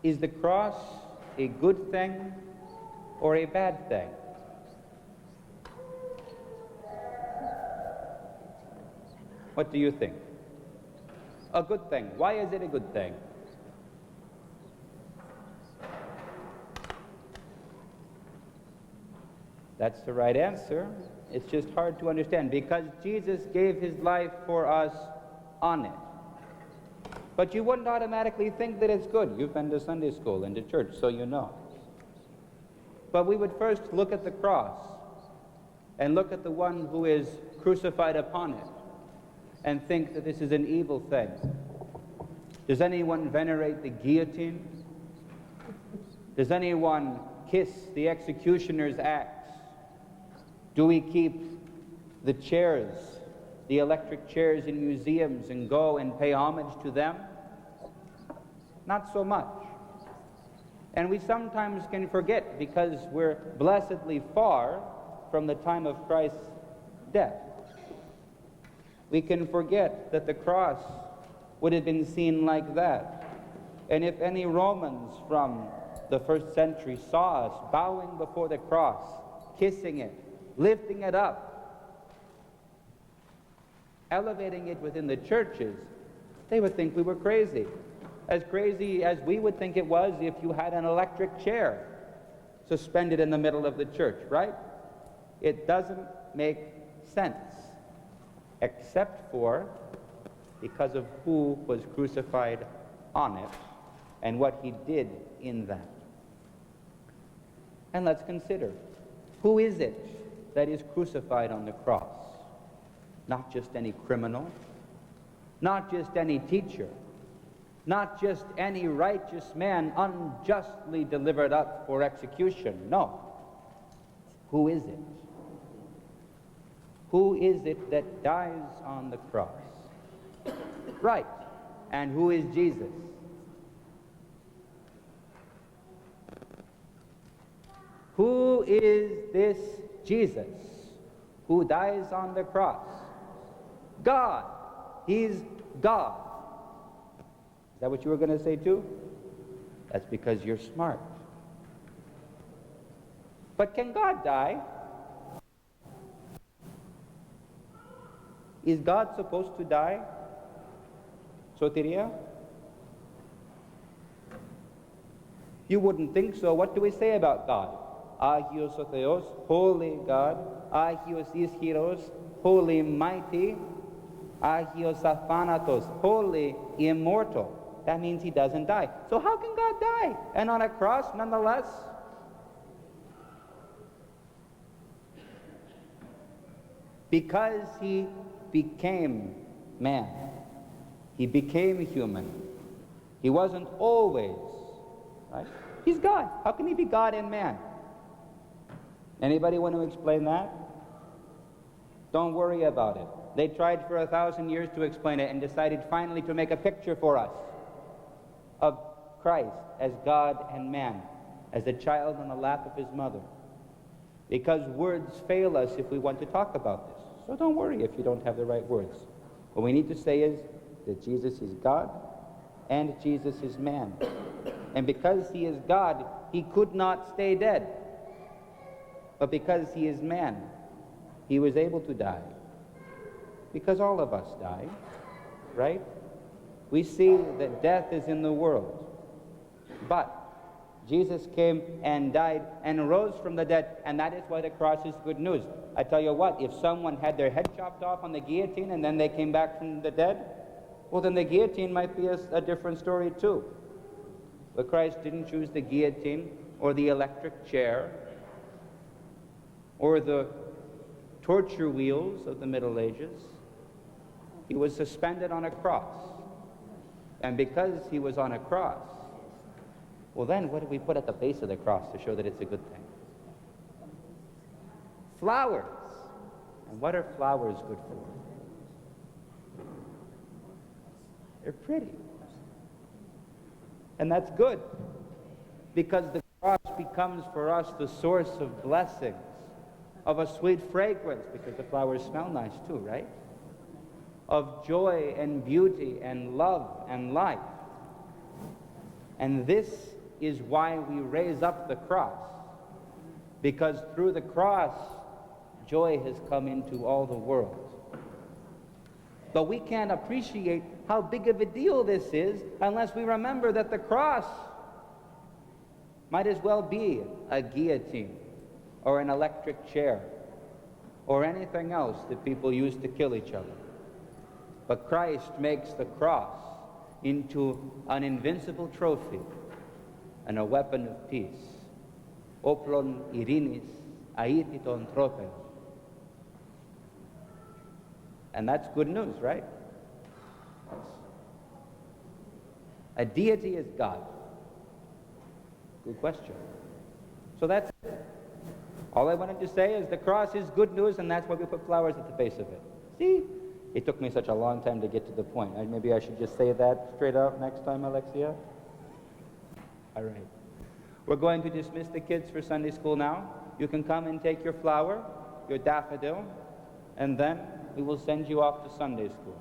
Is the cross a good thing or a bad thing? What do you think? A good thing. Why is it a good thing? That's the right answer. It's just hard to understand because Jesus gave his life for us on it. But you wouldn't automatically think that it's good. You've been to Sunday school and to church, so you know. But we would first look at the cross and look at the one who is crucified upon it and think that this is an evil thing. Does anyone venerate the guillotine? Does anyone kiss the executioner's axe? Do we keep the chairs, the electric chairs in museums and go and pay homage to them? Not so much. And we sometimes can forget because we're blessedly far from the time of Christ's death. We can forget that the cross would have been seen like that. And if any Romans from the first century saw us bowing before the cross, kissing it, lifting it up, elevating it within the churches, they would think we were crazy as we would think it was if you had an electric chair suspended in the middle of the church, right? It doesn't make sense, except for because of who was crucified on it and what he did in that. And let's consider, who is it that is crucified on the cross? Not just any criminal, not just any teacher, not just any righteous man unjustly delivered up for execution. No. Who is it? Who is it that dies on the cross? Right. And who is Jesus? Who is this Jesus who dies on the cross? God. He's God. Is that what you were going to say too? That's because you're smart. But can God die? Is God supposed to die? Soteria? You wouldn't think so. What do we say about God? Agios o Theos, holy God. Agios ischiros, holy mighty. Agios athanatos, holy immortal. That means he doesn't die. So how can God die? And on a cross, nonetheless? Because he became man. He became human. He wasn't always, right? He's God. How can he be God and man? Anybody want to explain that? Don't worry about it. They tried for 1,000 years to explain it and decided finally to make a picture for us of Christ as God and man, as a child on the lap of his mother. Because words fail us if we want to talk about this. So don't worry if you don't have the right words. What we need to say is that Jesus is God and Jesus is man. And because he is God, he could not stay dead. But because he is man, he was able to die. Because all of us die, right? We see that death is in the world. But Jesus came and died and rose from the dead, and that is why the cross is good news. I tell you what, if someone had their head chopped off on the guillotine and then they came back from the dead, well, then the guillotine might be a different story too. But Christ didn't choose the guillotine or the electric chair or the torture wheels of the Middle Ages. He was suspended on a cross. And because he was on a cross, well then, what do we put at the base of the cross to show that it's a good thing? Flowers. And what are flowers good for? They're pretty. And that's good, because the cross becomes for us the source of blessings, of a sweet fragrance, because the flowers smell nice too, right? Of joy and beauty and love and life. And this is why we raise up the cross. Because through the cross, joy has come into all the world. But we can't appreciate how big of a deal this is unless we remember that the cross might as well be a guillotine or an electric chair or anything else that people use to kill each other. But Christ makes the cross into an invincible trophy and a weapon of peace. Oplon irinis aititon tropes. And that's good news, right? A deity is God. Good question. So that's it. All I wanted to say is the cross is good news, and that's why we put flowers at the base of it. See? It took me such a long time to get to the point. Maybe I should just say that straight out next time, Alexia? All right. We're going to dismiss the kids for Sunday school now. You can come and take your flower, your daffodil, and then we will send you off to Sunday school.